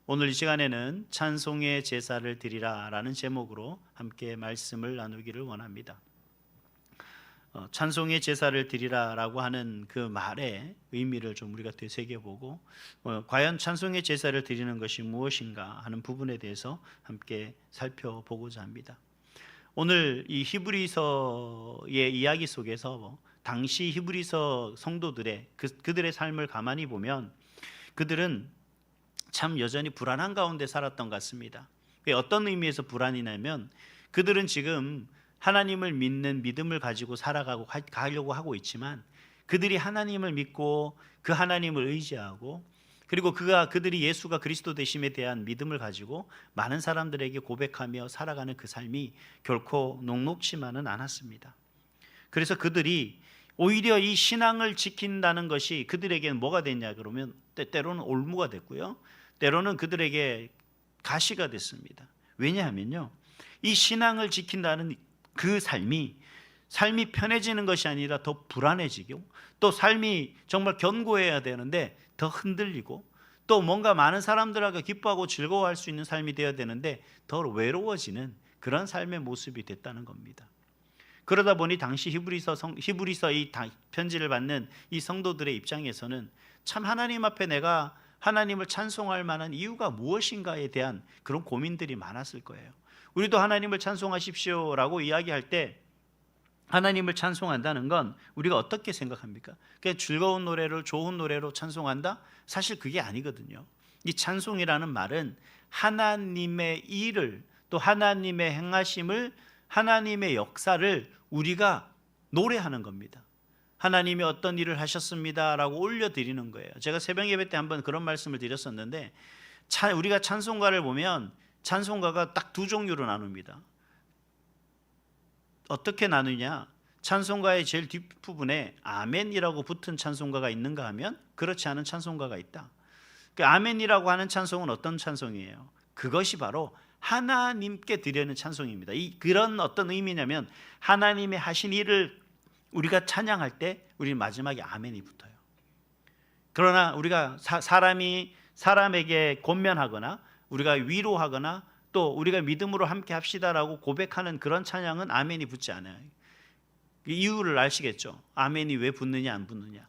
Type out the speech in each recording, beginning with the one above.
오늘 이 시간에는 찬송의 제사를 드리라 라는 제목으로 함께 말씀을 나누기를 원합니다. 찬송의 제사를 드리라 라고 하는 그 말의 의미를 좀 우리가 되새겨보고 과연 찬송의 제사를 드리는 것이 무엇인가 하는 부분에 대해서 함께 살펴보고자 합니다. 오늘 이 히브리서의 이야기 속에서 당시 히브리서 성도들의 그들의 삶을 가만히 보면 그들은 참 여전히 불안한 가운데 살았던 것 같습니다. 어떤 의미에서 불안이냐면 그들은 지금 하나님을 믿는 믿음을 가지고 가려고 하고 있지만 그들이 하나님을 믿고 그 하나님을 의지하고 그리고 그들이 예수가 그리스도 되심에 대한 믿음을 가지고 많은 사람들에게 고백하며 살아가는 그 삶이 결코 녹록지만은 않았습니다. 그래서 그들이 오히려 이 신앙을 지킨다는 것이 그들에게는 뭐가 됐냐 그러면 때로는 올무가 됐고요, 때로는 그들에게 가시가 됐습니다. 왜냐하면요, 이 신앙을 지킨다는 그 삶이 편해지는 것이 아니라 더 불안해지고 또 삶이 정말 견고해야 되는데 더 흔들리고 또 뭔가 많은 사람들하고 기뻐하고 즐거워할 수 있는 삶이 되어야 되는데 더 외로워지는 그런 삶의 모습이 됐다는 겁니다. 그러다 보니 당시 히브리서 이 편지를 받는 이 성도들의 입장에서는 참 하나님 앞에 내가 하나님을 찬송할 만한 이유가 무엇인가에 대한 그런 고민들이 많았을 거예요. 우리도 하나님을 찬송하십시오라고 이야기할 때 하나님을 찬송한다는 건 우리가 어떻게 생각합니까? 그냥 즐거운 노래를 좋은 노래로 찬송한다? 사실 그게 아니거든요. 이 찬송이라는 말은 하나님의 일을 또 하나님의 행하심을 하나님의 역사를 우리가 노래하는 겁니다. 하나님이 어떤 일을 하셨습니다 라고 올려드리는 거예요. 제가 새벽 예배 때 한번 그런 말씀을 드렸었는데 우리가 찬송가를 보면 찬송가가 딱 두 종류로 나눕니다. 어떻게 나누냐? 찬송가의 제일 뒷부분에 아멘이라고 붙은 찬송가가 있는가 하면 그렇지 않은 찬송가가 있다. 그 아멘이라고 하는 찬송은 어떤 찬송이에요? 그것이 바로 하나님께 드리는 찬송입니다. 그런 어떤 의미냐면 하나님의 하신 일을 우리가 찬양할 때 우리 마지막에 아멘이 붙어요. 그러나 우리가 사람에게 권면하거나 우리가 위로하거나 또 우리가 믿음으로 함께 합시다라고 고백하는 그런 찬양은 아멘이 붙지 않아요. 이유를 아시겠죠? 아멘이 왜 붙느냐 안 붙느냐.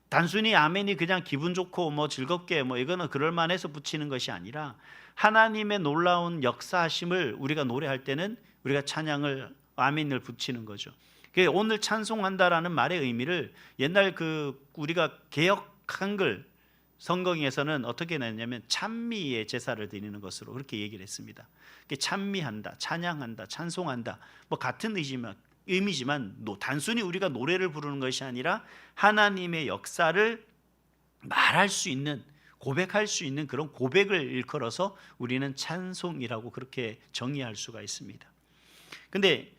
단순히 아멘이 그냥 기분 좋고 즐겁게 이거는 그럴만해서 붙이는 것이 아니라 하나님의 놀라운 역사하심을 우리가 노래할 때는 우리가 찬양을 아멘을 붙이는 거죠. 오늘 찬송한다라는 말의 의미를 옛날 우리가 개역 한글 성경에서는 어떻게 냈냐면 찬미의 제사를 드리는 것으로 그렇게 얘기를 했습니다. 찬미한다, 찬양한다, 찬송한다 같은 의미지만 단순히 우리가 노래를 부르는 것이 아니라 하나님의 역사를 말할 수 있는, 고백할 수 있는 그런 고백을 일컬어서 우리는 찬송이라고 그렇게 정의할 수가 있습니다. 근데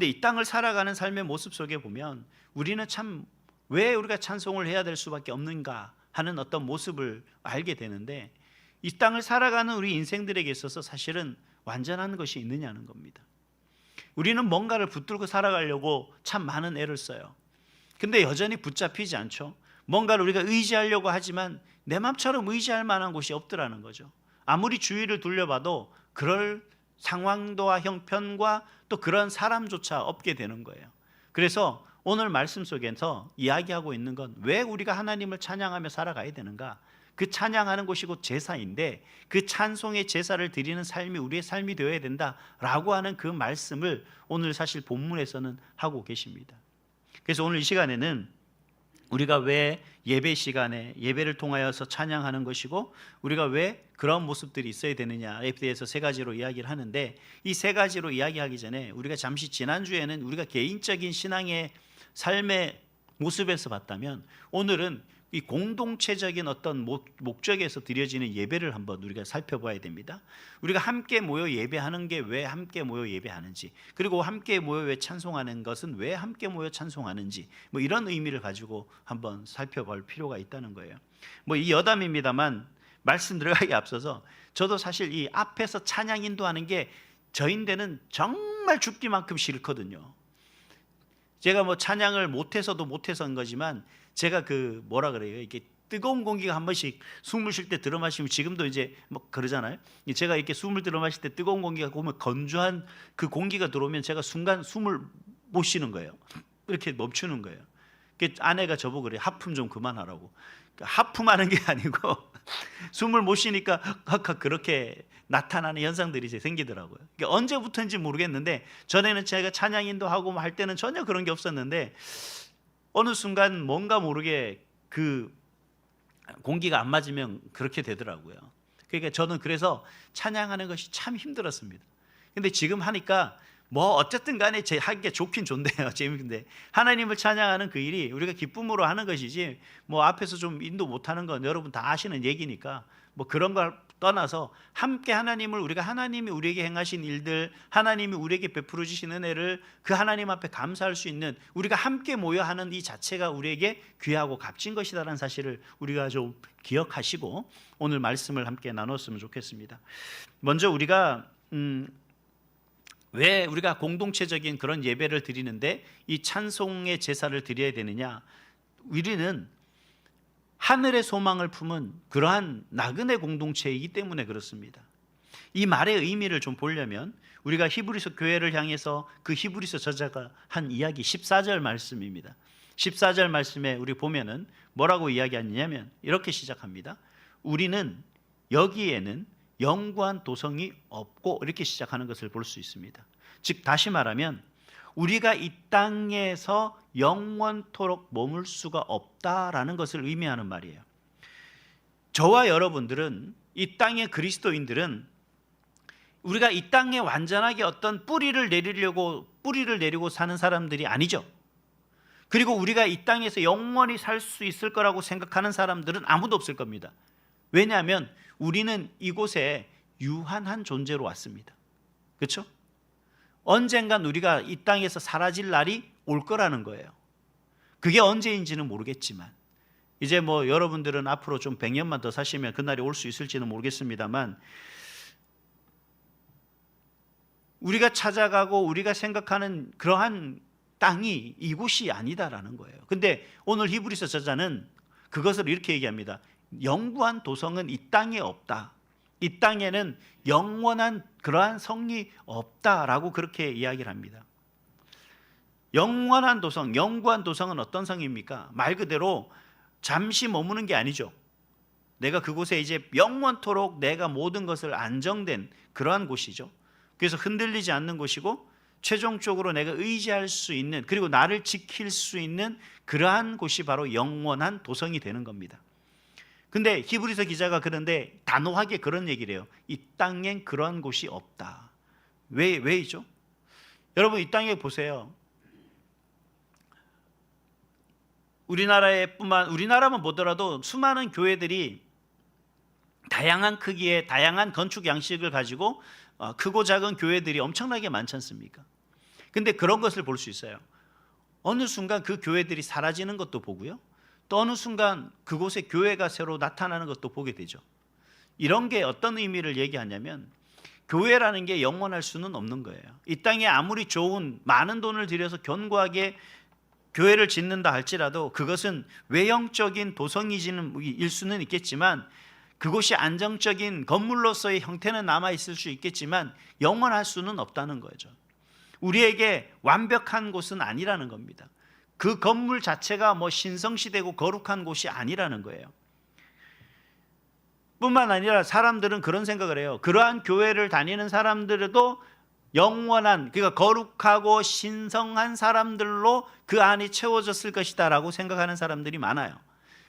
이 땅을 살아가는 삶의 모습 속에 보면 우리는 참 왜 우리가 찬송을 해야 될 수밖에 없는가 하는 어떤 모습을 알게 되는데 이 땅을 살아가는 우리 인생들에게 있어서 사실은 완전한 것이 있느냐는 겁니다. 우리는 뭔가를 붙들고 살아가려고 참 많은 애를 써요. 근데 여전히 붙잡히지 않죠. 뭔가를 우리가 의지하려고 하지만 내 맘처럼 의지할 만한 곳이 없더라는 거죠. 아무리 주위를 둘러봐도 그럴 상황도와 형편과 또 그런 사람조차 없게 되는 거예요. 그래서 오늘 말씀 속에서 이야기하고 있는 건 왜 우리가 하나님을 찬양하며 살아가야 되는가? 그 찬양하는 곳이 곧 제사인데 그 찬송의 제사를 드리는 삶이 우리의 삶이 되어야 된다라고 하는 그 말씀을 오늘 사실 본문에서는 하고 계십니다. 그래서 오늘 이 시간에는 우리가 왜 예배 시간에 예배를 통하여서 찬양하는 것이고 우리가 왜 그런 모습들이 있어야 되느냐에 대해서 세 가지로 이야기를 하는데 이 세 가지로 이야기하기 전에 우리가 잠시 지난주에는 우리가 개인적인 신앙의 삶의 모습에서 봤다면 오늘은 이 공동체적인 어떤 목적에서 드려지는 예배를 한번 우리가 살펴봐야 됩니다. 우리가 함께 모여 예배하는 게 왜 함께 모여 예배하는지, 그리고 함께 모여 왜 찬송하는 것은 왜 함께 모여 찬송하는지 이런 의미를 가지고 한번 살펴볼 필요가 있다는 거예요. 이 여담입니다만 말씀 들어가기 앞서서 저도 사실 이 앞에서 찬양 인도하는 게 저인데는 정말 죽기만큼 싫거든요. 제가 찬양을 못해서도 못해서인 거지만 제가 뭐라 그래요? 이게 뜨거운 공기가 한 번씩 숨을 쉴 때 들어 마시면, 지금도 이제 뭐 그러잖아요. 제가 이렇게 숨을 들어 마실 때 뜨거운 공기가 오면, 건조한 그 공기가 들어오면 제가 순간 숨을 못 쉬는 거예요. 이렇게 멈추는 거예요. 아내가 저보고 그래요. 하품 좀 그만하라고. 하품하는 게 아니고 숨을 못 쉬니까 그렇게 나타나는 현상들이 이제 생기더라고요. 언제부터인지 모르겠는데, 전에는 제가 찬양 인도하고 할 때는 전혀 그런 게 없었는데, 어느 순간 뭔가 모르게 그 공기가 안 맞으면 그렇게 되더라고요. 그러니까 저는 그래서 찬양하는 것이 참 힘들었습니다. 근데 지금 하니까 뭐 어쨌든 간에 제 하기가 좋긴 좋네요. 재밌는데, 하나님을 찬양하는 그 일이 우리가 기쁨으로 하는 것이지, 뭐 앞에서 좀 인도 못하는 건 여러분 다 아시는 얘기니까 뭐 그런 걸 떠나서, 함께 하나님이 우리에게 행하신 일들, 하나님이 우리에게 베풀어 주신 은혜를 그 하나님 앞에 감사할 수 있는, 우리가 함께 모여 하는 이 자체가 우리에게 귀하고 값진 것이다라는 사실을 우리가 좀 기억하시고 오늘 말씀을 함께 나눴으면 좋겠습니다. 먼저 우리가 왜 우리가 공동체적인 그런 예배를 드리는데 이 찬송의 제사를 드려야 되느냐? 우리는 하늘의 소망을 품은 그러한 나그네 공동체이기 때문에 그렇습니다. 이 말의 의미를 좀 보려면, 우리가 히브리서 교회를 향해서 그 히브리서 저자가 한 이야기 14절 말씀입니다. 14절 말씀에 우리 보면은 뭐라고 이야기하냐면 이렇게 시작합니다. 우리는 여기에는 영구한 도성이 없고, 이렇게 시작하는 것을 볼 수 있습니다. 즉 다시 말하면 우리가 이 땅에서 영원토록 머물 수가 없다라는 것을 의미하는 말이에요. 저와 여러분들은, 이 땅의 그리스도인들은, 우리가 이 땅에 완전하게 어떤 뿌리를 내리고 사는 사람들이 아니죠. 그리고 우리가 이 땅에서 영원히 살 수 있을 거라고 생각하는 사람들은 아무도 없을 겁니다. 왜냐하면 우리는 이곳에 유한한 존재로 왔습니다. 그렇죠? 언젠간 우리가 이 땅에서 사라질 날이 올 거라는 거예요. 그게 언제인지는 모르겠지만, 이제 뭐 여러분들은 앞으로 좀 100년만 더 사시면 그날이 올 수 있을지는 모르겠습니다만, 우리가 찾아가고 우리가 생각하는 그러한 땅이 이곳이 아니다라는 거예요. 근데 오늘 히브리서 저자는 그것을 이렇게 얘기합니다. 영구한 도성은 이 땅에 없다. 이 땅에는 영원한 그러한 성이 없다라고 그렇게 이야기를 합니다. 영원한 도성, 영구한 도성은 어떤 성입니까? 말 그대로 잠시 머무는 게 아니죠. 내가 그곳에 이제 영원토록 내가 모든 것을 안정된 그러한 곳이죠. 그래서 흔들리지 않는 곳이고, 최종적으로 내가 의지할 수 있는, 그리고 나를 지킬 수 있는 그러한 곳이 바로 영원한 도성이 되는 겁니다. 근데 히브리서 기자가 그런데 단호하게 그런 얘기를 해요. 이 땅엔 그러한 곳이 없다. 왜이죠? 여러분, 이 땅에 보세요. 우리나라만 보더라도 수많은 교회들이 다양한 크기의 다양한 건축 양식을 가지고 크고 작은 교회들이 엄청나게 많지 않습니까? 근데 그런 것을 볼 수 있어요. 어느 순간 그 교회들이 사라지는 것도 보고요, 또 어느 순간 그곳에 교회가 새로 나타나는 것도 보게 되죠. 이런 게 어떤 의미를 얘기하냐면, 교회라는 게 영원할 수는 없는 거예요. 이 땅에 아무리 좋은 많은 돈을 들여서 견고하게 교회를 짓는다 할지라도 그것은 외형적인 도성일 수는 있겠지만, 그곳이 안정적인 건물로서의 형태는 남아있을 수 있겠지만 영원할 수는 없다는 거죠. 우리에게 완벽한 곳은 아니라는 겁니다. 그 건물 자체가 뭐 신성시되고 거룩한 곳이 아니라는 거예요. 뿐만 아니라 사람들은 그런 생각을 해요. 그러한 교회를 다니는 사람들도 영원한, 그러니까 거룩하고 신성한 사람들로 그 안이 채워졌을 것이다 라고 생각하는 사람들이 많아요.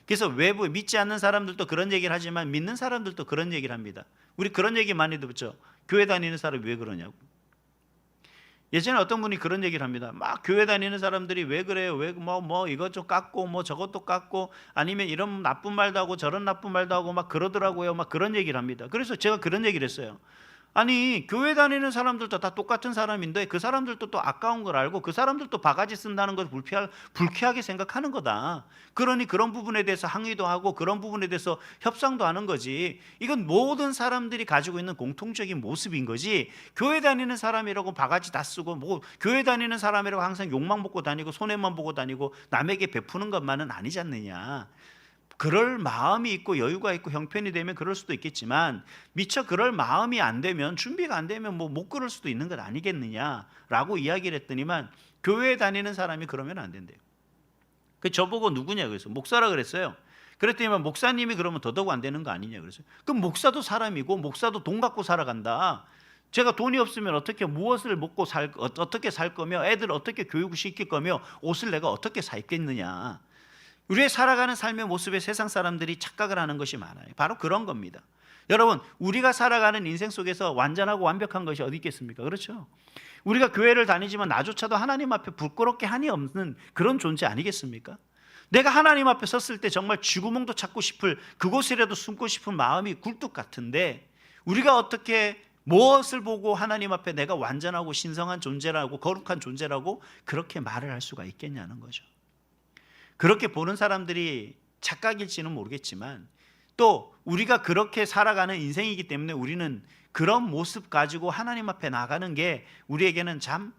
그래서 외부 믿지 않는 사람들도 그런 얘기를 하지만 믿는 사람들도 그런 얘기를 합니다. 우리 그런 얘기 많이 듣죠. 교회 다니는 사람이 왜 그러냐고. 예전에 어떤 분이 그런 얘기를 합니다. 막 교회 다니는 사람들이 왜 그래요? 왜 뭐 이것저것 깎고 뭐 저것도 깎고, 아니면 이런 나쁜 말도 하고 저런 나쁜 말도 하고 막 그러더라고요. 막 그런 얘기를 합니다. 그래서 제가 그런 얘기를 했어요. 아니, 교회 다니는 사람들도 다 똑같은 사람인데 그 사람들도 또 아까운 걸 알고 그 사람들도 바가지 쓴다는 걸 불쾌하게 생각하는 거다. 그러니 그런 부분에 대해서 항의도 하고 그런 부분에 대해서 협상도 하는 거지. 이건 모든 사람들이 가지고 있는 공통적인 모습인 거지, 교회 다니는 사람이라고 바가지 다 쓰고 뭐 교회 다니는 사람이라고 항상 욕만 먹고 다니고 손해만 보고 다니고 남에게 베푸는 것만은 아니지 않느냐. 그럴 마음이 있고 여유가 있고 형편이 되면 그럴 수도 있겠지만 미처 그럴 마음이 안 되면, 준비가 안 되면 뭐 못 그럴 수도 있는 것 아니겠느냐라고 이야기를 했더니만 교회에 다니는 사람이 그러면 안 된대요. 그 저보고 누구냐 그래서 목사라 그랬어요. 그랬더니만 목사님이 그러면 더더욱 안 되는 거 아니냐 그랬어요. 그럼 목사도 사람이고 목사도 돈 갖고 살아간다. 제가 돈이 없으면 어떻게 무엇을 먹고 어떻게 살 거며 애들 어떻게 교육을 시킬 거며 옷을 내가 어떻게 사 입겠느냐. 우리의 살아가는 삶의 모습에 세상 사람들이 착각을 하는 것이 많아요. 바로 그런 겁니다. 여러분, 우리가 살아가는 인생 속에서 완전하고 완벽한 것이 어디 있겠습니까? 그렇죠? 우리가 교회를 다니지만 나조차도 하나님 앞에 부끄럽게 한이 없는 그런 존재 아니겠습니까? 내가 하나님 앞에 섰을 때 정말 쥐구멍도 찾고 싶을, 그곳이라도 숨고 싶은 마음이 굴뚝 같은데, 우리가 어떻게 무엇을 보고 하나님 앞에 내가 완전하고 신성한 존재라고, 거룩한 존재라고 그렇게 말을 할 수가 있겠냐는 거죠. 그렇게 보는 사람들이 착각일지는 모르겠지만 또 우리가 그렇게 살아가는 인생이기 때문에 우리는 그런 모습 가지고 하나님 앞에 나가는 게 우리에게는 참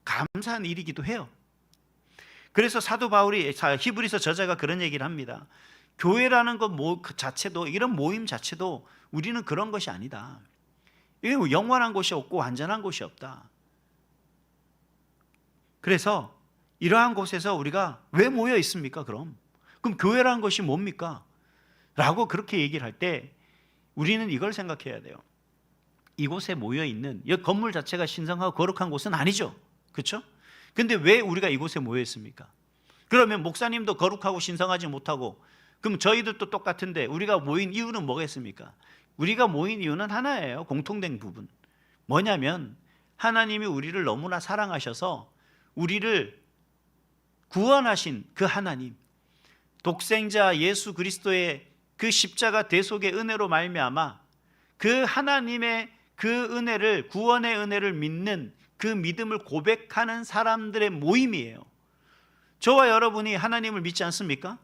감사한 일이기도 해요. 그래서 사도 바울이, 히브리서 저자가 그런 얘기를 합니다. 교회라는 것 자체도, 이런 모임 자체도 우리는 그런 것이 아니다. 이게 영원한 곳이 없고 완전한 곳이 없다. 그래서 이러한 곳에서 우리가 왜 모여 있습니까? 그럼 교회라는 것이 뭡니까? 라고 그렇게 얘기를 할 때 우리는 이걸 생각해야 돼요. 이곳에 모여 있는 이 건물 자체가 신성하고 거룩한 곳은 아니죠. 그렇죠? 근데 왜 우리가 이곳에 모여 있습니까? 그러면 목사님도 거룩하고 신성하지 못하고, 그럼 저희들도 똑같은데 우리가 모인 이유는 뭐겠습니까? 우리가 모인 이유는 하나예요. 공통된 부분. 뭐냐면 하나님이 우리를 너무나 사랑하셔서 우리를 구원하신 그 하나님, 독생자 예수 그리스도의 그 십자가 대속의 은혜로 말미암아 그 하나님의 그 은혜를, 구원의 은혜를 믿는 그 믿음을 고백하는 사람들의 모임이에요. 저와 여러분이 하나님을 믿지 않습니까?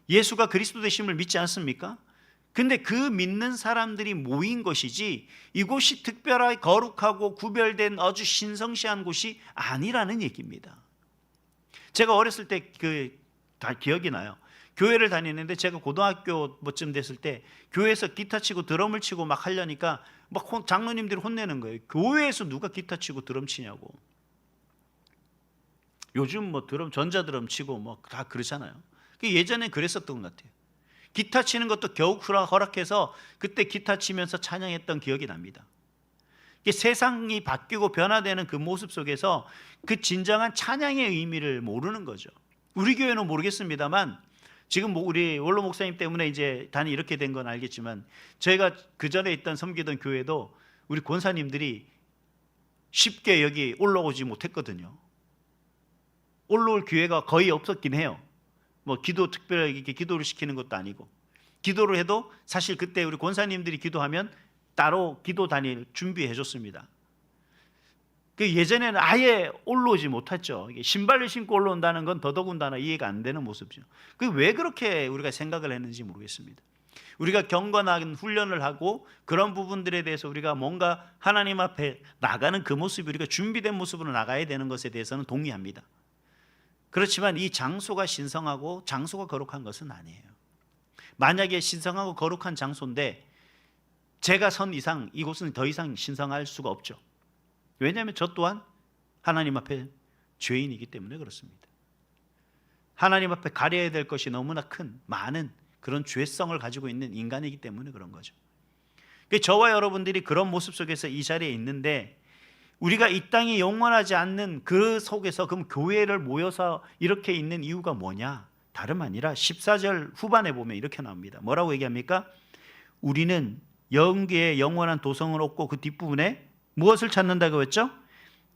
예수가 그리스도 되심을 믿지 않습니까? 근데 그 믿는 사람들이 모인 것이지 이곳이 특별하게 거룩하고 구별된 아주 신성시한 곳이 아니라는 얘기입니다. 제가 어렸을 때 다 기억이 나요. 교회를 다니는데 제가 고등학교 뭐쯤 됐을 때 교회에서 기타 치고 드럼을 치고 막 하려니까 막 장로님들이 혼내는 거예요. 교회에서 누가 기타 치고 드럼 치냐고. 요즘 뭐 드럼, 전자드럼 치고 뭐 다 그러잖아요. 예전에 그랬었던 것 같아요. 기타 치는 것도 겨우 허락해서 그때 기타 치면서 찬양했던 기억이 납니다. 세상이 바뀌고 변화되는 그 모습 속에서 그 진정한 찬양의 의미를 모르는 거죠. 우리 교회는 모르겠습니다만 지금 우리 원로 목사님 때문에 이제 단이 이렇게 된 건 알겠지만 저희가 그 전에 있던 섬기던 교회도 우리 권사님들이 쉽게 여기 올라오지 못했거든요. 올라올 기회가 거의 없었긴 해요. 뭐 특별하게 이렇게 기도를 시키는 것도 아니고, 기도를 해도 사실 그때 우리 권사님들이 기도하면 따로 기도단을 준비해 줬습니다. 예전에는 아예 올라오지 못했죠. 신발을 신고 올라온다는 건 더더군다나 이해가 안 되는 모습이죠. 왜 그렇게 우리가 생각을 했는지 모르겠습니다. 우리가 경건한 훈련을 하고 그런 부분들에 대해서 우리가 뭔가 하나님 앞에 나가는 그 모습이 우리가 준비된 모습으로 나가야 되는 것에 대해서는 동의합니다. 그렇지만 이 장소가 신성하고 장소가 거룩한 것은 아니에요. 만약에 신성하고 거룩한 장소인데 제가 선 이상 이곳은 더 이상 신성할 수가 없죠. 왜냐하면 저 또한 하나님 앞에 죄인이기 때문에 그렇습니다. 하나님 앞에 가려야 될 것이 너무나 많은 그런 죄성을 가지고 있는 인간이기 때문에 그런 거죠. 저와 여러분들이 그런 모습 속에서 이 자리에 있는데 우리가 이 땅이 영원하지 않는 그 속에서 그럼 교회를 모여서 이렇게 있는 이유가 뭐냐? 다름 아니라 14절 후반에 보면 이렇게 나옵니다. 뭐라고 얘기합니까? 우리는 영계의 영원한 도성을 얻고 그 뒷부분에 무엇을 찾는다고 했죠?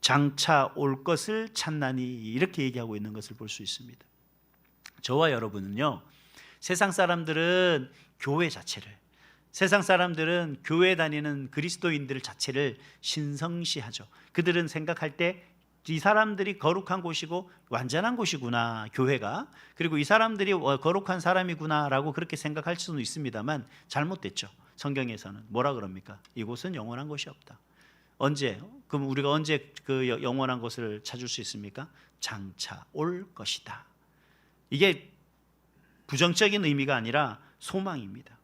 장차 올 것을 찾나니, 이렇게 얘기하고 있는 것을 볼 수 있습니다. 저와 여러분은요, 세상 사람들은 교회 자체를, 세상 사람들은 교회 다니는 그리스도인들 자체를 신성시하죠. 그들은 생각할 때 이 사람들이 거룩한 곳이고 완전한 곳이구나, 교회가. 그리고 이 사람들이 거룩한 사람이구나 라고 그렇게 생각할 수는 있습니다만 잘못됐죠. 성경에서는 뭐라 그럽니까? 이곳은 영원한 곳이 없다. 언제? 그럼 우리가 언제 그 영원한 곳을 찾을 수 있습니까? 장차 올 것이다. 이게 부정적인 의미가 아니라 소망입니다.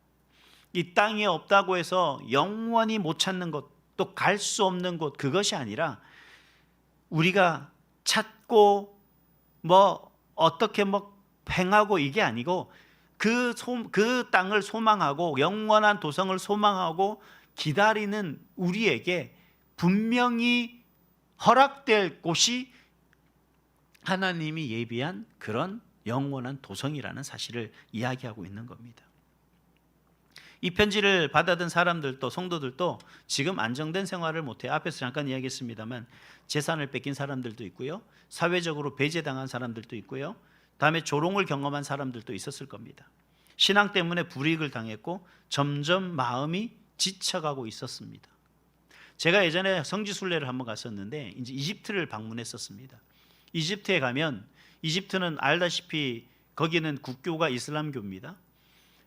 이 땅에 없다고 해서 영원히 못 찾는 곳, 또 갈 수 없는 곳, 그것이 아니라 우리가 찾고 어떻게 행하고 이게 아니고 그 땅을 소망하고 영원한 도성을 소망하고 기다리는 우리에게 분명히 허락될 곳이 하나님이 예비한 그런 영원한 도성이라는 사실을 이야기하고 있는 겁니다. 이 편지를 받아든 사람들도, 성도들도 지금 안정된 생활을 못해요. 앞에서 잠깐 이야기했습니다만 재산을 뺏긴 사람들도 있고요, 사회적으로 배제당한 사람들도 있고요, 다음에 조롱을 경험한 사람들도 있었을 겁니다. 신앙 때문에 불이익을 당했고 점점 마음이 지쳐가고 있었습니다. 제가 예전에 성지순례를 한번 갔었는데 이제 이집트를 방문했었습니다. 이집트에 가면, 이집트는 알다시피 거기는 국교가 이슬람교입니다.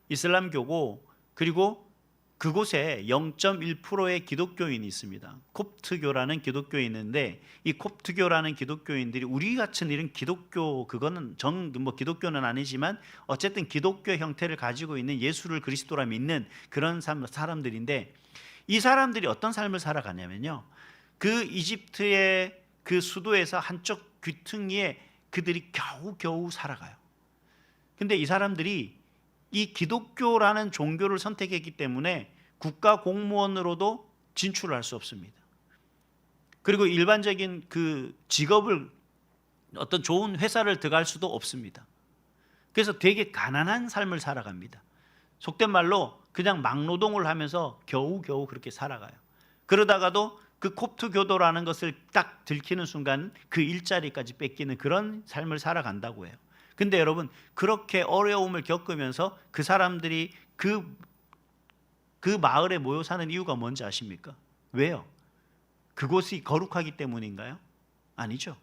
이슬람교고, 그리고 그곳에 0.1%의 기독교인이 있습니다. 콥트교라는 기독교인이 있는데, 이 콥트교라는 기독교인들이 우리 같은 이런 기독교, 그거는 기독교는 아니지만 어쨌든 기독교 형태를 가지고 있는 예수를 그리스도라 믿는 그런 사람들인데, 이 사람들이 어떤 삶을 살아가냐면요, 그 이집트의 그 수도에서 한쪽 귀퉁이에 그들이 겨우겨우 살아가요. 근데 이 사람들이 이 기독교라는 종교를 선택했기 때문에 국가 공무원으로도 진출을 할 수 없습니다. 그리고 일반적인 그 직업을, 어떤 좋은 회사를 들어갈 수도 없습니다. 그래서 되게 가난한 삶을 살아갑니다. 속된 말로 그냥 막노동을 하면서 겨우겨우 그렇게 살아가요. 그러다가도 그 콥트교도라는 것을 딱 들키는 순간 그 일자리까지 뺏기는 그런 삶을 살아간다고 해요. 근데 여러분, 그렇게 어려움을 겪으면서 그 사람들이 그 마을에 모여 사는 이유가 뭔지 아십니까? 왜요? 그곳이 거룩하기 때문인가요? 아니죠.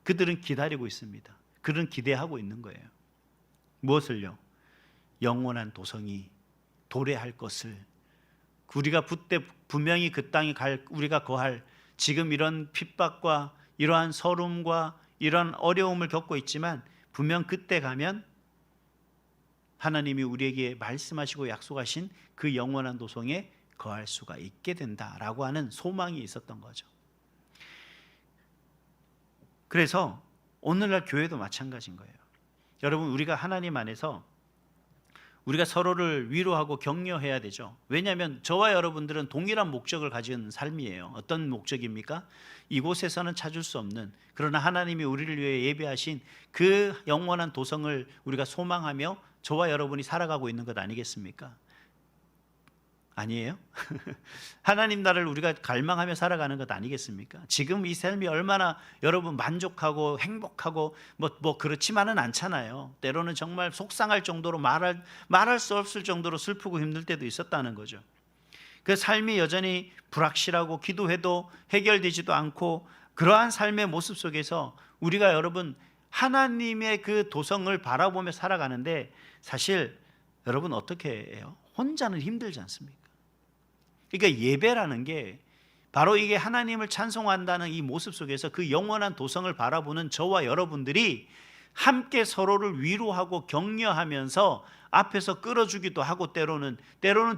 그들은 기다리고 있습니다. 그들은 기대하고 있는 거예요. 무엇을요? 영원한 도성이 도래할 것을, 우리가 그때 분명히 그 땅에 우리가 거할, 지금 이런 핍박과 이러한 서름과 이런 어려움을 겪고 있지만 분명 그때 가면 하나님이 우리에게 말씀하시고 약속하신 그 영원한 도성에 거할 수가 있게 된다라고 하는 소망이 있었던 거죠. 그래서 오늘날 교회도 마찬가지인 거예요. 여러분, 우리가 하나님 안에서 우리가 서로를 위로하고 격려해야 되죠. 왜냐하면 저와 여러분들은 동일한 목적을 가진 삶이에요. 어떤 목적입니까? 이곳에서는 찾을 수 없는, 그러나 하나님이 우리를 위해 예비하신 그 영원한 도성을 우리가 소망하며 저와 여러분이 살아가고 있는 것 아니겠습니까? 아니에요? 하나님 나라를 우리가 갈망하며 살아가는 것 아니겠습니까? 지금 이 삶이 얼마나 여러분 만족하고 행복하고 그렇지만은 않잖아요. 때로는 정말 속상할 정도로 말할 수 없을 정도로 슬프고 힘들 때도 있었다는 거죠. 그 삶이 여전히 불확실하고 기도해도 해결되지도 않고, 그러한 삶의 모습 속에서 우리가 여러분 하나님의 그 도성을 바라보며 살아가는데, 사실 여러분 어떻게 해요? 혼자는 힘들지 않습니까? 그러니까 예배라는 게 바로 이게 하나님을 찬송한다는 이 모습 속에서 그 영원한 도성을 바라보는 저와 여러분들이 함께 서로를 위로하고 격려하면서 앞에서 끌어주기도 하고, 때로는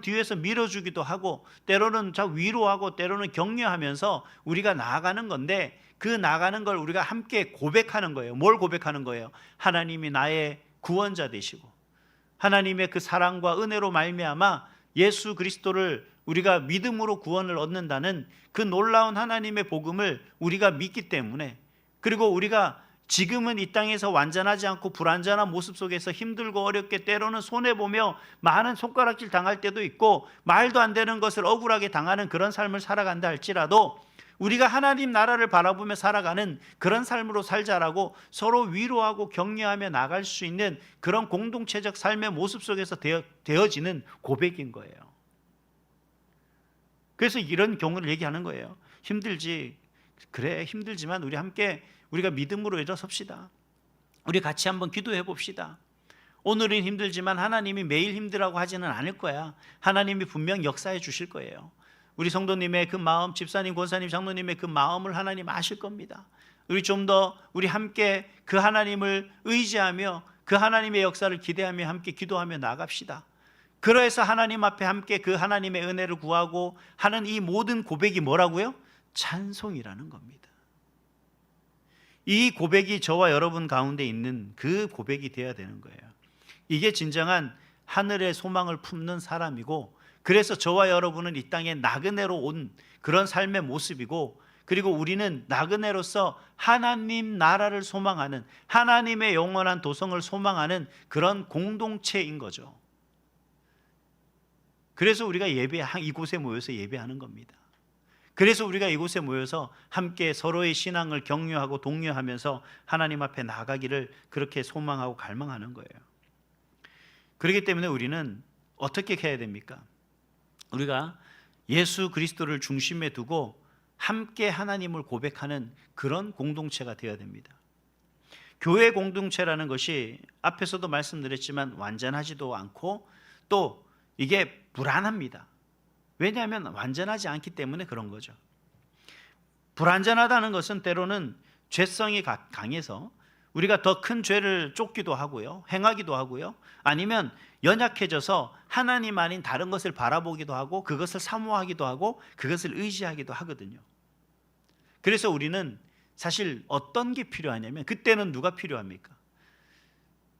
뒤에서 밀어주기도 하고, 때로는 위로하고, 때로는 격려하면서 우리가 나아가는 건데, 그 나아가는 걸 우리가 함께 고백하는 거예요. 뭘 고백하는 거예요? 하나님이 나의 구원자 되시고 하나님의 그 사랑과 은혜로 말미암아 예수 그리스도를 우리가 믿음으로 구원을 얻는다는 그 놀라운 하나님의 복음을 우리가 믿기 때문에, 그리고 우리가 지금은 이 땅에서 완전하지 않고 불완전한 모습 속에서 힘들고 어렵게, 때로는 손해보며 많은 손가락질 당할 때도 있고 말도 안 되는 것을 억울하게 당하는 그런 삶을 살아간다 할지라도, 우리가 하나님 나라를 바라보며 살아가는 그런 삶으로 살자라고 서로 위로하고 격려하며 나갈 수 있는 그런 공동체적 삶의 모습 속에서 되어지는 고백인 거예요. 그래서 이런 경우를 얘기하는 거예요. 힘들지, 그래 힘들지만 우리가 믿음으로 일어섭시다. 우리 같이 한번 기도해 봅시다. 오늘은 힘들지만 하나님이 매일 힘들라고 하지는 않을 거야. 하나님이 분명 역사해 주실 거예요. 우리 성도님의 그 마음, 집사님, 권사님, 장로님의 그 마음을 하나님 아실 겁니다. 우리 함께 그 하나님을 의지하며 그 하나님의 역사를 기대하며 함께 기도하며 나갑시다. 그래서 하나님 앞에 함께 그 하나님의 은혜를 구하고 하는 이 모든 고백이 뭐라고요? 찬송이라는 겁니다. 이 고백이 저와 여러분 가운데 있는 그 고백이 되어야 되는 거예요. 이게 진정한 하늘의 소망을 품는 사람이고, 그래서 저와 여러분은 이 땅에 나그네로 온 그런 삶의 모습이고, 그리고 우리는 나그네로서 하나님 나라를 소망하는, 하나님의 영원한 도성을 소망하는 그런 공동체인 거죠. 그래서 우리가 이곳에 모여서 예배하는 겁니다. 그래서 우리가 이곳에 모여서 함께 서로의 신앙을 격려하고 독려하면서 하나님 앞에 나아가기를 그렇게 소망하고 갈망하는 거예요. 그렇기 때문에 우리는 어떻게 해야 됩니까? 우리가 예수 그리스도를 중심에 두고 함께 하나님을 고백하는 그런 공동체가 되어야 됩니다. 교회 공동체라는 것이 앞에서도 말씀드렸지만 완전하지도 않고 또 이게 불안합니다. 왜냐하면 완전하지 않기 때문에 그런 거죠. 불완전하다는 것은 때로는 죄성이 강해서 우리가 더 큰 죄를 쫓기도 하고요, 행하기도 하고요, 아니면 연약해져서 하나님 아닌 다른 것을 바라보기도 하고 그것을 사모하기도 하고 그것을 의지하기도 하거든요. 그래서 우리는 사실 어떤 게 필요하냐면, 그때는 누가 필요합니까?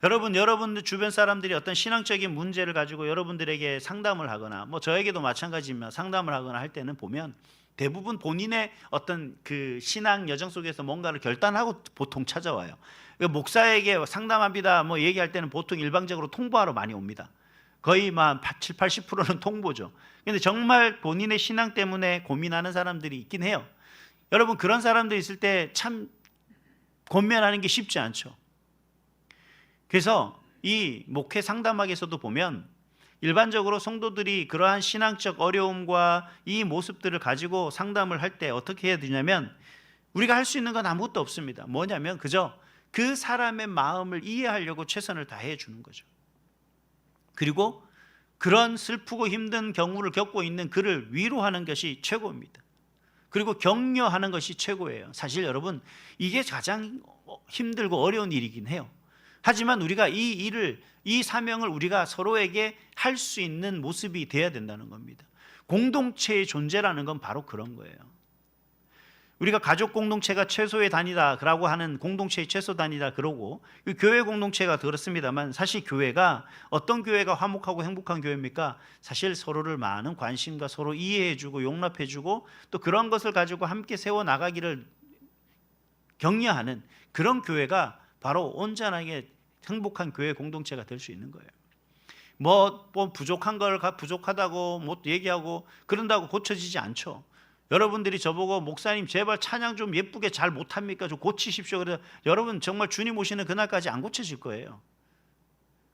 여러분들 주변 사람들이 어떤 신앙적인 문제를 가지고 여러분들에게 상담을 하거나, 뭐 저에게도 마찬가지지만 상담을 하거나 할 때는 보면 대부분 본인의 어떤 그 신앙 여정 속에서 뭔가를 결단하고 보통 찾아와요. 목사에게 상담합니다 뭐 얘기할 때는 보통 일방적으로 통보하러 많이 옵니다. 거의 막 7, 80%는 통보죠. 근데 정말 본인의 신앙 때문에 고민하는 사람들이 있긴 해요. 여러분, 그런 사람들 있을 때 참 권면하는 게 쉽지 않죠. 그래서 이 목회 상담학에서도 보면 일반적으로 성도들이 그러한 신앙적 어려움과 이 모습들을 가지고 상담을 할 때 어떻게 해야 되냐면, 우리가 할 수 있는 건 아무것도 없습니다. 뭐냐면 그저 그 사람의 마음을 이해하려고 최선을 다해 주는 거죠. 그리고 그런 슬프고 힘든 경우를 겪고 있는 그를 위로하는 것이 최고입니다. 그리고 격려하는 것이 최고예요. 사실 여러분, 이게 가장 힘들고 어려운 일이긴 해요. 하지만 우리가 이 사명을 우리가 서로에게 할 수 있는 모습이 돼야 된다는 겁니다. 공동체의 존재라는 건 바로 그런 거예요. 우리가 가족 공동체가 최소의 단위다라고 하는, 공동체의 최소 단위다 그러고, 교회 공동체가 그렇습니다만, 사실 교회가 어떤 교회가 화목하고 행복한 교회입니까? 사실 서로를 많은 관심과 서로 이해해주고 용납해주고 또 그런 것을 가지고 함께 세워나가기를 격려하는 그런 교회가 바로 온전하게 행복한 교회 공동체가 될 수 있는 거예요. 뭐 부족한 걸 부족하다고 못 얘기하고 그런다고 고쳐지지 않죠. 여러분들이 저보고 목사님 제발 찬양 좀 예쁘게 잘 못합니까? 좀 고치십시오. 그래서 여러분 정말 주님 오시는 그날까지 안 고쳐질 거예요.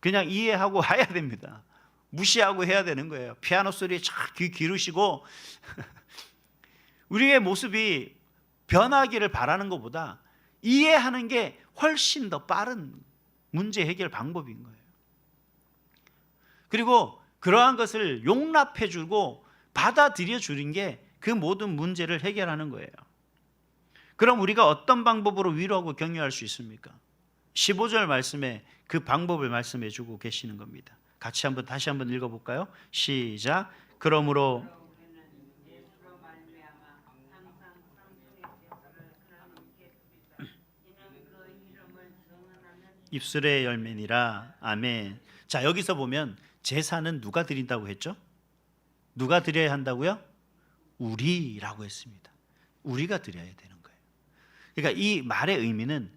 그냥 이해하고 해야 됩니다. 무시하고 해야 되는 거예요. 피아노 소리에 귀 기르시고 우리의 모습이 변하기를 바라는 것보다 이해하는 게 훨씬 더 빠른 문제 해결 방법인 거예요. 그리고 그러한 것을 용납해 주고 받아들여 주는 게 그 모든 문제를 해결하는 거예요. 그럼 우리가 어떤 방법으로 위로하고 격려할 수 있습니까? 15절 말씀에 그 방법을 말씀해 주고 계시는 겁니다. 다시 한번 읽어볼까요? 시작. 그러므로 입술의 열매니라. 아멘. 자, 여기서 보면 제사는 누가 드린다고 했죠? 누가 드려야 한다고요? 우리라고 했습니다. 우리가 드려야 되는 거예요. 그러니까 이 말의 의미는,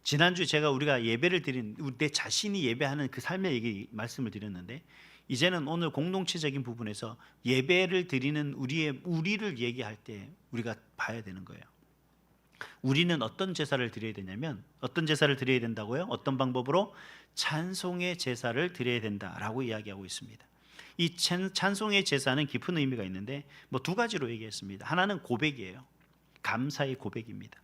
지난주에 우리가 예배를 드린, 내 자신이 예배하는 그 삶의 말씀을 드렸는데, 이제는 오늘 공동체적인 부분에서 예배를 드리는 우리를 얘기할 때 우리가 봐야 되는 거예요. 우리는 어떤 제사를 드려야 되냐면, 어떤 제사를 드려야 된다고요? 어떤 방법으로? 찬송의 제사를 드려야 된다라고 이야기하고 있습니다. 이 찬송의 제사는 깊은 의미가 있는데 뭐 두 가지로 얘기했습니다. 하나는 고백이에요. 감사의 고백입니다.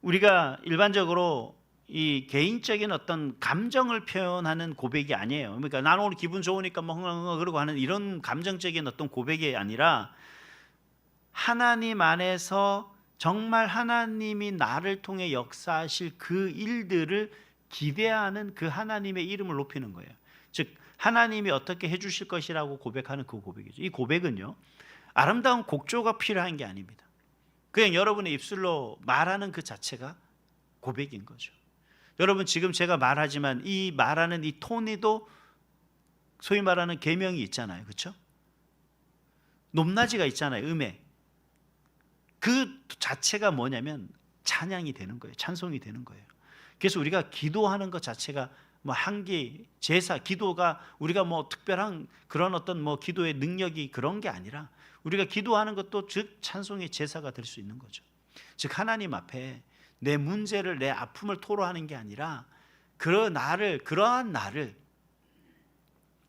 우리가 일반적으로 이 개인적인 어떤 감정을 표현하는 고백이 아니에요. 그러니까 나는 오늘 기분 좋으니까 뭐 흥흥흥 그러고 하는 이런 감정적인 어떤 고백이 아니라, 하나님 안에서 정말 하나님이 나를 통해 역사하실 그 일들을 기대하는 그 하나님의 이름을 높이는 거예요. 즉 하나님이 어떻게 해주실 것이라고 고백하는 그 고백이죠. 이 고백은요, 아름다운 곡조가 필요한 게 아닙니다. 그냥 여러분의 입술로 말하는 그 자체가 고백인 거죠. 여러분 지금 제가 말하지만 이 말하는 이 톤에도 소위 말하는 계명이 있잖아요. 그렇죠? 높낮이가 있잖아요. 음에. 그 자체가 뭐냐면 찬양이 되는 거예요. 찬송이 되는 거예요. 그래서 우리가 기도하는 것 자체가 뭐 한계 제사 기도가 우리가 뭐 특별한 그런 어떤 뭐 기도의 능력이 그런 게 아니라 우리가 기도하는 것도 즉 찬송의 제사가 될 수 있는 거죠. 즉 하나님 앞에 내 문제를 내 아픔을 토로하는 게 아니라 그러한 나를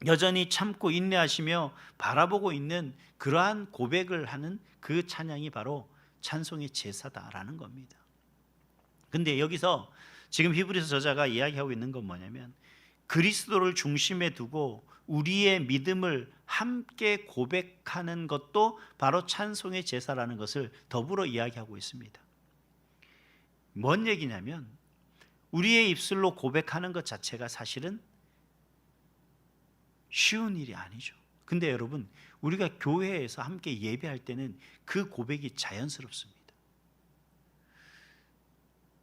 여전히 참고 인내하시며 바라보고 있는 그러한 고백을 하는 그 찬양이 바로 찬송의 제사다라는 겁니다. 근데 여기서 지금 히브리서 저자가 이야기하고 있는 건 뭐냐면 그리스도를 중심에 두고 우리의 믿음을 함께 고백하는 것도 바로 찬송의 제사라는 것을 더불어 이야기하고 있습니다. 뭔 얘기냐면 우리의 입술로 고백하는 것 자체가 사실은 쉬운 일이 아니죠. 근데 여러분 우리가 교회에서 함께 예배할 때는 그 고백이 자연스럽습니다.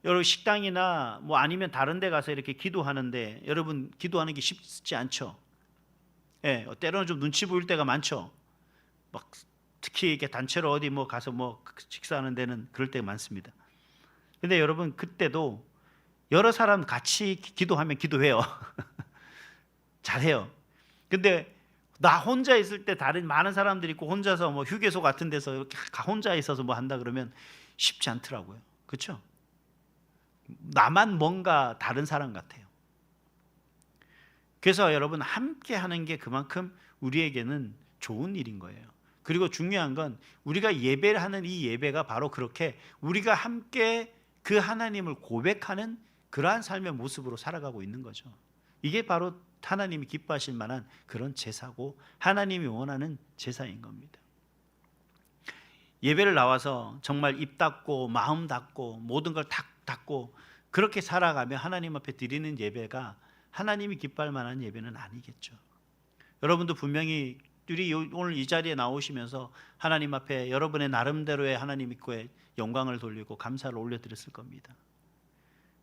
여러분 식당이나 뭐 아니면 다른 데 가서 이렇게 기도하는데 여러분 기도하는 게 쉽지 않죠. 예, 때로는 좀 눈치 보일 때가 많죠. 막 특히 이렇게 단체로 어디 뭐 가서 뭐 식사하는 데는 그럴 때가 많습니다. 근데 여러분 그때도 여러 사람 같이 기도하면 기도해요. 잘해요. 근데 나 혼자 있을 때 다른 많은 사람들이 있고 혼자서 뭐 휴게소 같은 데서 이렇게 혼자 있어서 뭐 한다 그러면 쉽지 않더라고요. 그렇죠? 나만 뭔가 다른 사람 같아요. 그래서 여러분 함께 하는 게 그만큼 우리에게는 좋은 일인 거예요. 그리고 중요한 건 우리가 예배를 하는 이 예배가 바로 그렇게 우리가 함께 그 하나님을 고백하는 그러한 삶의 모습으로 살아가고 있는 거죠. 이게 바로 하나님이 기뻐하실 만한 그런 제사고 하나님이 원하는 제사인 겁니다. 예배를 나와서 정말 입 닫고 마음 닫고 모든 걸 탁 닫고 그렇게 살아가며 하나님 앞에 드리는 예배가 하나님이 기뻐할 만한 예배는 아니겠죠. 여러분도 분명히 오늘 이 자리에 나오시면서 하나님 앞에 여러분의 나름대로의 하나님 믿고의 영광을 돌리고 감사를 올려드렸을 겁니다.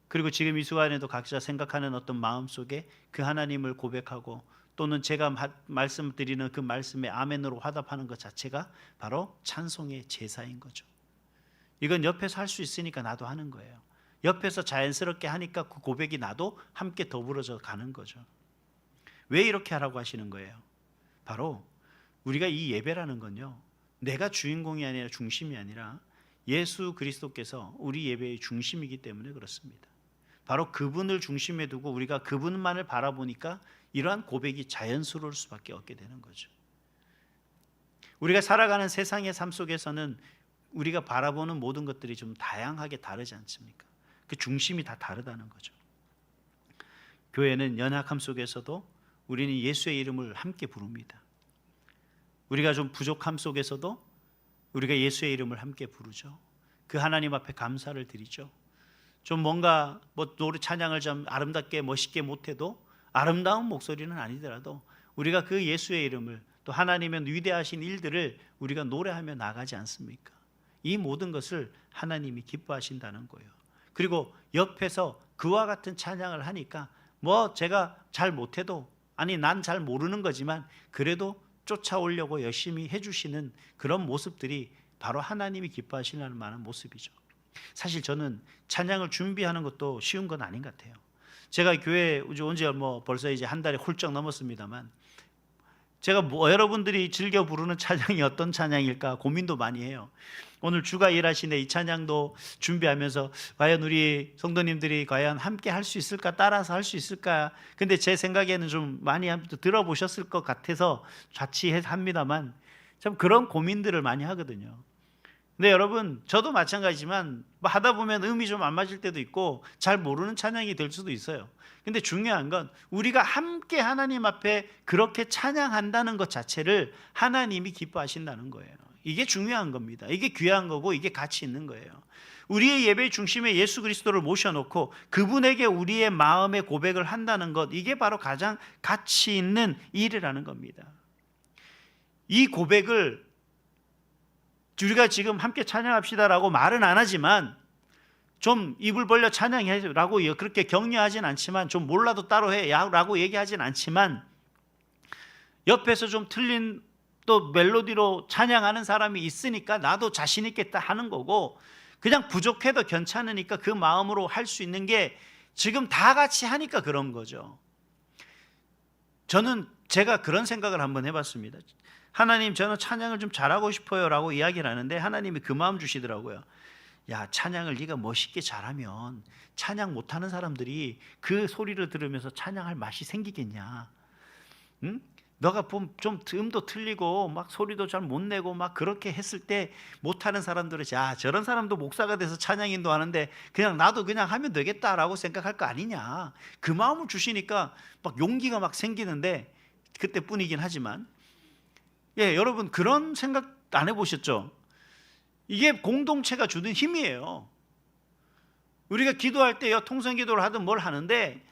그리고 지금 이 시간에도 각자 생각하는 어떤 마음 속에 그 하나님을 고백하고 또는 제가 말씀드리는 그 말씀에 아멘으로 화답하는 것 자체가 바로 찬송의 제사인 거죠. 이건 옆에서 할 수 있으니까 나도 하는 거예요. 옆에서 자연스럽게 하니까 그 고백이 나도 함께 더불어져 가는 거죠. 왜 이렇게 하라고 하시는 거예요? 바로 우리가 이 예배라는 건요, 내가 주인공이 아니라 중심이 아니라 예수 그리스도께서 우리 예배의 중심이기 때문에 그렇습니다. 바로 그분을 중심에 두고 우리가 그분만을 바라보니까 이러한 고백이 자연스러울 수밖에 없게 되는 거죠. 우리가 살아가는 세상의 삶 속에서는 우리가 바라보는 모든 것들이 좀 다양하게 다르지 않습니까? 그 중심이 다 다르다는 거죠. 교회는 연약함 속에서도 우리는 예수의 이름을 함께 부릅니다. 우리가 좀 부족함 속에서도 우리가 예수의 이름을 함께 부르죠. 그 하나님 앞에 감사를 드리죠. 좀 뭔가 뭐 노래 찬양을 좀 아름답게 멋있게 못해도 아름다운 목소리는 아니더라도 우리가 그 예수의 이름을 또 하나님의 위대하신 일들을 우리가 노래하며 나가지 않습니까? 이 모든 것을 하나님이 기뻐하신다는 거예요. 그리고 옆에서 그와 같은 찬양을 하니까 뭐 제가 잘 못해도 아니 난 잘 모르는 거지만 그래도 쫓아오려고 열심히 해주시는 그런 모습들이 바로 하나님이 기뻐하시는 만한 모습이죠. 사실 저는 찬양을 준비하는 것도 쉬운 건 아닌 것 같아요. 제가 교회 온 지 뭐 벌써 이제 한 달이 훌쩍 넘었습니다만 제가 여러분들이 즐겨 부르는 찬양이 어떤 찬양일까 고민도 많이 해요. 오늘 주가 일하시네 이 찬양도 준비하면서 과연 우리 성도님들이 과연 함께 할 수 있을까, 따라서 할 수 있을까. 근데 제 생각에는 좀 많이 들어보셨을 것 같아서 자취합니다만 참 그런 고민들을 많이 하거든요. 근데 여러분 저도 마찬가지지만 하다 보면 음이 좀 안 맞을 때도 있고 잘 모르는 찬양이 될 수도 있어요. 근데 중요한 건 우리가 함께 하나님 앞에 그렇게 찬양한다는 것 자체를 하나님이 기뻐하신다는 거예요. 이게 중요한 겁니다. 이게 귀한 거고 이게 가치 있는 거예요. 우리의 예배 중심에 예수 그리스도를 모셔놓고 그분에게 우리의 마음의 고백을 한다는 것, 이게 바로 가장 가치 있는 일이라는 겁니다. 이 고백을 우리가 지금 함께 찬양합시다라고 말은 안 하지만, 좀 입을 벌려 찬양해라고 그렇게 격려하진 않지만, 좀 몰라도 따로 해라고 얘기하진 않지만, 옆에서 좀 틀린 또 멜로디로 찬양하는 사람이 있으니까 나도 자신 있겠다 하는 거고, 그냥 부족해도 괜찮으니까 그 마음으로 할 수 있는 게 지금 다 같이 하니까 그런 거죠. 제가 그런 생각을 한번 해봤습니다. 하나님, 저는 찬양을 좀 잘하고 싶어요 라고 이야기를 하는데 하나님이 그 마음 주시더라고요. 야, 찬양을 네가 멋있게 잘하면 찬양 못하는 사람들이 그 소리를 들으면서 찬양할 맛이 생기겠냐? 응? 너가 좀 음도 틀리고 막 소리도 잘 못 내고 막 그렇게 했을 때 못하는 사람들은, 야, 저런 사람도 목사가 돼서 찬양 인도하는데 그냥 나도 그냥 하면 되겠다라고 생각할 거 아니냐. 그 마음을 주시니까 막 용기가 막 생기는데, 그때뿐이긴 하지만, 예, 여러분 그런 생각 안 해보셨죠? 이게 공동체가 주는 힘이에요. 우리가 기도할 때 통성 기도를 하든 뭘 하는데,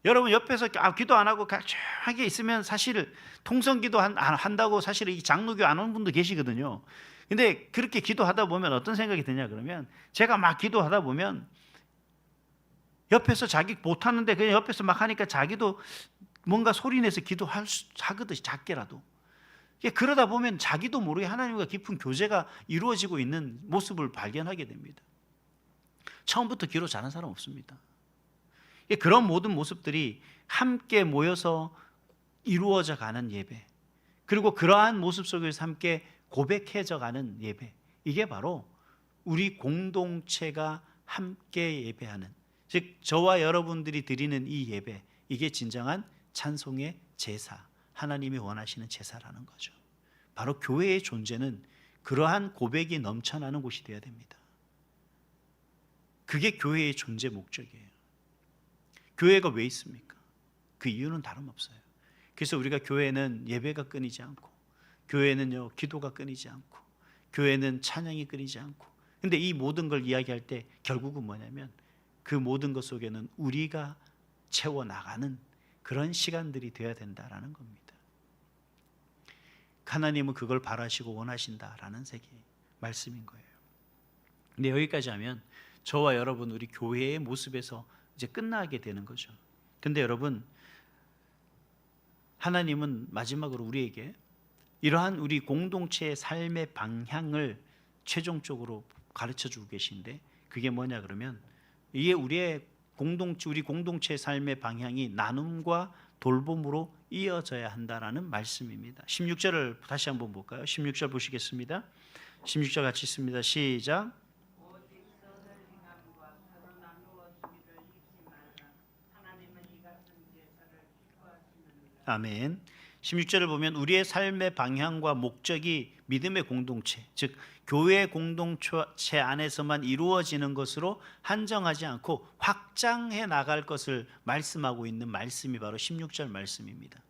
여러분 옆에서 기도 안 하고 조용하게 있으면 사실 통성 기도 한다고 사실 이 장로교 안 오는 분도 계시거든요. 근데 그렇게 기도하다 보면 어떤 생각이 드냐 그러면, 제가 막 기도하다 보면 옆에서 자기 못하는데 그냥 옆에서 막 하니까 자기도 뭔가 소리내서 하거든, 작게라도. 그러다 보면 자기도 모르게 하나님과 깊은 교제가 이루어지고 있는 모습을 발견하게 됩니다. 처음부터 기도 잘하는 사람 없습니다. 그런 모든 모습들이 함께 모여서 이루어져 가는 예배, 그리고 그러한 모습 속에서 함께 고백해져 가는 예배, 이게 바로 우리 공동체가 함께 예배하는, 즉 저와 여러분들이 드리는 이 예배, 이게 진정한 찬송의 제사, 하나님이 원하시는 제사라는 거죠. 바로 교회의 존재는 그러한 고백이 넘쳐나는 곳이 되어야 됩니다. 그게 교회의 존재 목적이에요. 교회가 왜 있습니까? 그 이유는 다름없어요. 그래서 우리가 교회는 예배가 끊이지 않고, 교회는요 기도가 끊이지 않고, 교회는 찬양이 끊이지 않고. 근데 이 모든 걸 이야기할 때 결국은 뭐냐면, 그 모든 것 속에는 우리가 채워나가는 그런 시간들이 되어야 된다라는 겁니다. 하나님은 그걸 바라시고 원하신다라는 세계 말씀인 거예요. 근데 여기까지 하면 저와 여러분, 우리 교회의 모습에서 이제 끝나게 되는 거죠. 근데 여러분, 하나님은 마지막으로 우리에게 이러한 우리 공동체의 삶의 방향을 최종적으로 가르쳐 주고 계신데, 그게 뭐냐 그러면, 이게 우리 공동체의 삶의 방향이 나눔과 돌봄으로 이어져야 한다라는 말씀입니다. 16절을 다시 한번 볼까요? 16절 보시겠습니다. 16절 같이 읽습니다. 시작. 아멘. 16절을 보면 우리의 삶의 방향과 목적이 믿음의 공동체, 즉 교회 공동체 안에서만 이루어지는 것으로 한정하지 않고 확장해 나갈 것을 말씀하고 있는 말씀이 바로 16절 말씀입니다.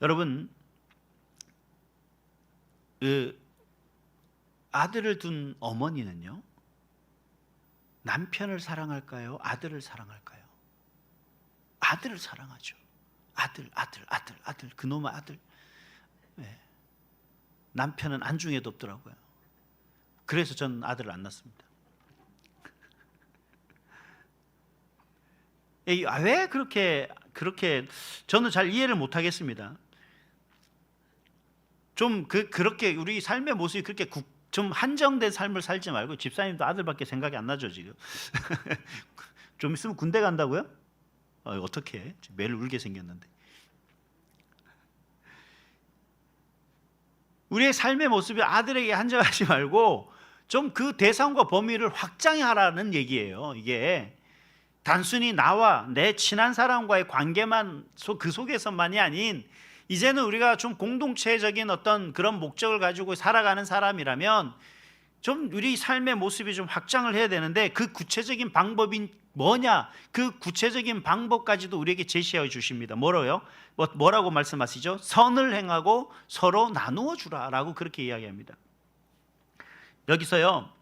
여러분, 아들을 둔 어머니는요, 남편을 사랑할까요? 아들을 사랑할까요? 아들을 사랑하죠. 아들, 그놈의 아들. 네. 남편은 안중에도 없더라고요. 그래서 전 아들을 안 낳습니다. 왜 그렇게 저는 잘 이해를 못 하겠습니다. 좀 그렇게 우리 삶의 모습이 그렇게 좀 한정된 삶을 살지 말고, 집사님도 아들밖에 생각이 안 나죠 지금. 좀 있으면 군대 간다고요? 어떻게 매일 울게 생겼는데. 우리의 삶의 모습이 아들에게 한정하지 말고 좀 그 대상과 범위를 확장하라는 얘기예요. 이게 단순히 나와 내 친한 사람과의 관계만 그 속에서만이 아닌, 이제는 우리가 좀 공동체적인 어떤 그런 목적을 가지고 살아가는 사람이라면 좀 우리 삶의 모습이 좀 확장을 해야 되는데, 그 구체적인 방법인 뭐냐? 그 구체적인 방법까지도 우리에게 제시해 주십니다. 뭐라고요? 뭐라고 말씀하시죠? 선을 행하고 서로 나누어 주라라고 그렇게 이야기합니다. 여기서요,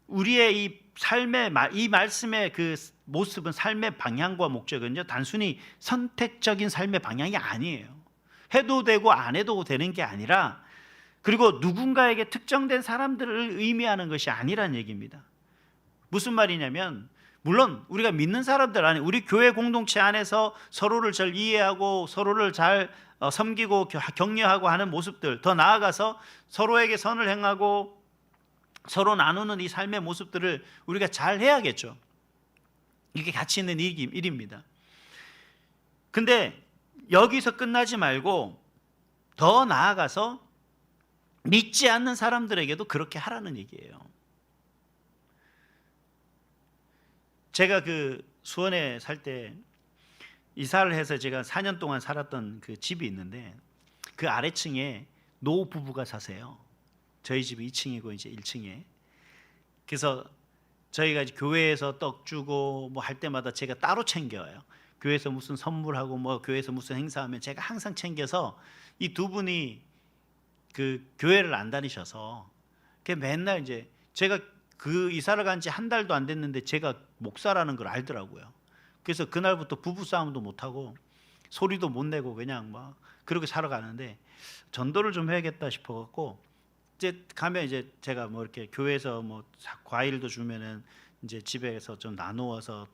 우리의 이 삶의 이 말씀의 그 모습은, 삶의 방향과 목적은요, 단순히 선택적인 삶의 방향이 아니에요. 해도 되고 안 해도 되는 게 아니라, 그리고 누군가에게 특정된 사람들을 의미하는 것이 아니란 얘기입니다. 무슨 말이냐면, 물론 우리가 믿는 사람들 안에, 우리 교회 공동체 안에서 서로를 잘 이해하고 서로를 잘 섬기고 격려하고 하는 모습들, 더 나아가서 서로에게 선을 행하고 서로 나누는 이 삶의 모습들을 우리가 잘 해야겠죠. 이게 가치 있는 일입니다. 근데 여기서 끝나지 말고 더 나아가서 믿지 않는 사람들에게도 그렇게 하라는 얘기예요. 제가 그 수원에 살 때 이사를 해서 제가 4년 동안 살았던 그 집이 있는데, 그 아래층에 노 부부가 사세요. 저희 집이 2층이고 이제 1층에. 그래서 저희가 이제 교회에서 떡 주고 뭐 할 때마다 제가 따로 챙겨요. 교회에서 무슨 선물하고 뭐 교회에서 무슨 행사하면 제가 항상 챙겨서, 이 두 분이 그 교회를 안 다니셔서 맨날 이제 제가 그 이사를 간 지 한 달도 안 됐는데 제가 목사라는 걸 알더라고요. 그래서 그날부터 부부 싸움도 못 하고 소리도 못 내고 그냥 막 그렇게 살아가는데, 전도를 좀 해야겠다 싶어 갖고 이제 가면 이제 제가 뭐 이렇게 교회에서 뭐 과일도 주면은 이제 집에서 좀 나누어서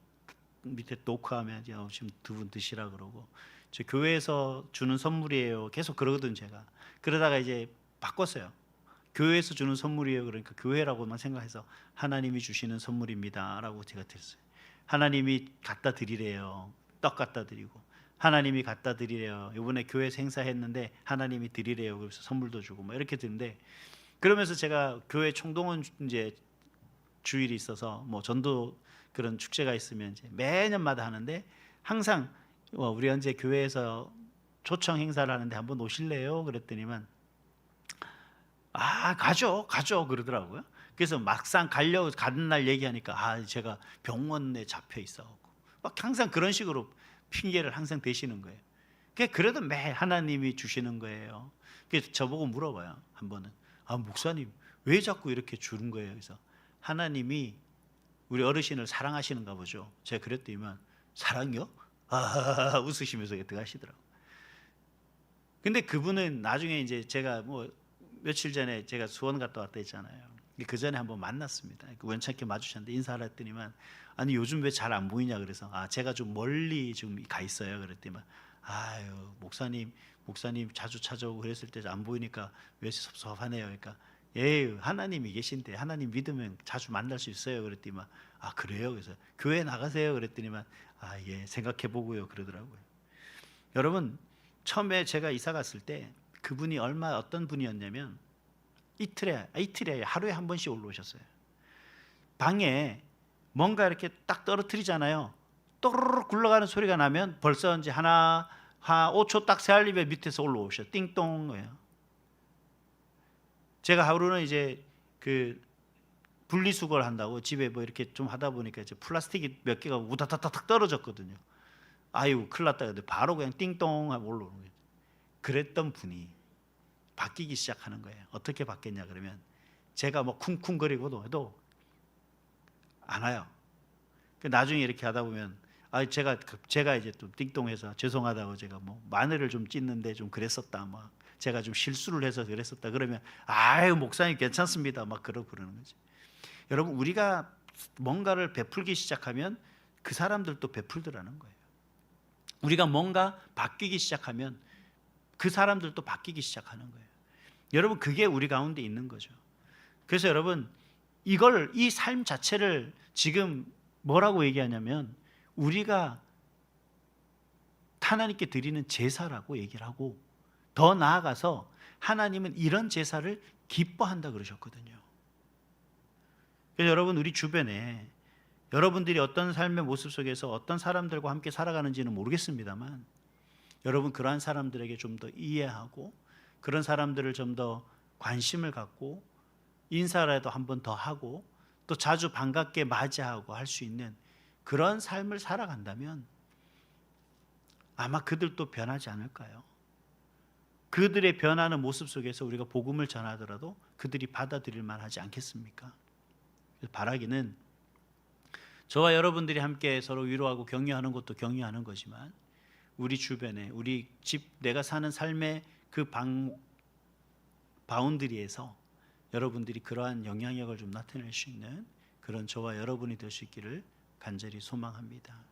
밑에 놓고하면 지금 두 분 드시라 그러고, 저 교회에서 주는 선물이에요 계속 그러거든 제가. 그러다가 이제 바꿨어요. 교회에서 주는 선물이에요. 그러니까 교회라고만 생각해서 하나님이 주시는 선물입니다라고 제가 드렸어요. 하나님이 갖다 드리래요. 떡 갖다 드리고, 하나님이 갖다 드리래요. 이번에 교회에서 행사했는데 하나님이 드리래요. 그래서 선물도 주고 뭐 이렇게 드는데, 그러면서 제가 교회 총동원 이제 주일이 있어서 뭐 전도 그런 축제가 있으면 이제 매년마다 하는데, 항상 우리 언제 교회에서 초청 행사를 하는데 한번 오실래요? 그랬더니만 가죠 그러더라고요. 그래서 막상 가려고 가는 날 얘기하니까 제가 병원에 잡혀 있어갖고 막 항상 그런 식으로 핑계를 항상 대시는 거예요. 그래도 매 하나님이 주시는 거예요. 그래서 저보고 물어봐요. 한 번은 목사님 왜 자꾸 이렇게 주는 거예요? 그래서 하나님이 우리 어르신을 사랑하시는가 보죠. 제가 그랬더니만 사랑이요? 웃으시면서 들어가시더라고요. 근데 그분은 나중에 이제 제가 뭐 며칠 전에 제가 수원 갔다 왔다 했잖아요. 그 전에 한번 만났습니다. 원찮게 마주쳤는데 인사를 했더니만 아니 요즘 왜 잘 안 보이냐 그래서 제가 좀 멀리 좀 가 있어요. 그랬더니만 목사님 자주 찾아오고 그랬을 때 안 보이니까 왜 섭섭하네요. 그러니까 하나님이 계신데 하나님 믿으면 자주 만날 수 있어요. 그랬더니만 그래요? 그래서 교회 나가세요. 그랬더니만 예 생각해 보고요 그러더라고요. 여러분, 처음에 제가 이사 갔을 때 그분이 어떤 분이었냐면 이틀에 하루에 한 번씩 올라오셨어요. 방에 뭔가 이렇게 딱 떨어뜨리잖아요. 또르르 굴러가는 소리가 나면 벌써 이제 한 5초 딱 세알림에 밑에서 올라오셔. 띵동이에요. 제가 하루는 이제 그 분리수거를 한다고 집에 뭐 이렇게 좀 하다 보니까 이제 플라스틱이 몇 개가 우다다닥 떨어졌거든요. 큰일 났다. 근데 바로 그냥 띵동 하고 올라오는 거예요. 그랬던 분이 바뀌기 시작하는 거예요. 어떻게 바뀌었냐 그러면 제가 뭐 쿵쿵거리고도 해도 안 와요. 나중에 이렇게 하다 보면 제가 이제 좀 띵동해서 죄송하다고 제가 뭐 마늘을 좀 찢는데 좀 그랬었다, 막 제가 좀 실수를 해서 그랬었다 그러면 목사님 괜찮습니다 막 그러는 거지. 여러분, 우리가 뭔가를 베풀기 시작하면 그 사람들도 베풀더라는 거예요. 우리가 뭔가 바뀌기 시작하면 그 사람들도 바뀌기 시작하는 거예요. 여러분, 그게 우리 가운데 있는 거죠. 그래서 여러분, 이 삶 자체를 지금 뭐라고 얘기하냐면 우리가 하나님께 드리는 제사라고 얘기를 하고, 더 나아가서 하나님은 이런 제사를 기뻐한다 그러셨거든요. 그래서 여러분, 우리 주변에 여러분들이 어떤 삶의 모습 속에서 어떤 사람들과 함께 살아가는지는 모르겠습니다만, 여러분 그러한 사람들에게 좀 더 이해하고 그런 사람들을 좀 더 관심을 갖고 인사라도 한 번 더 하고 또 자주 반갑게 맞이하고 할 수 있는 그런 삶을 살아간다면 아마 그들도 변하지 않을까요? 그들의 변하는 모습 속에서 우리가 복음을 전하더라도 그들이 받아들일 만하지 않겠습니까? 바라기는 저와 여러분들이 함께 서로 위로하고 격려하는 것도 격려하는 거지만 우리 주변에 우리 집 내가 사는 삶의 그 바운드리에서 여러분들이 그러한 영향력을 좀 나타낼 수 있는 그런 저와 여러분이 될 수 있기를 간절히 소망합니다.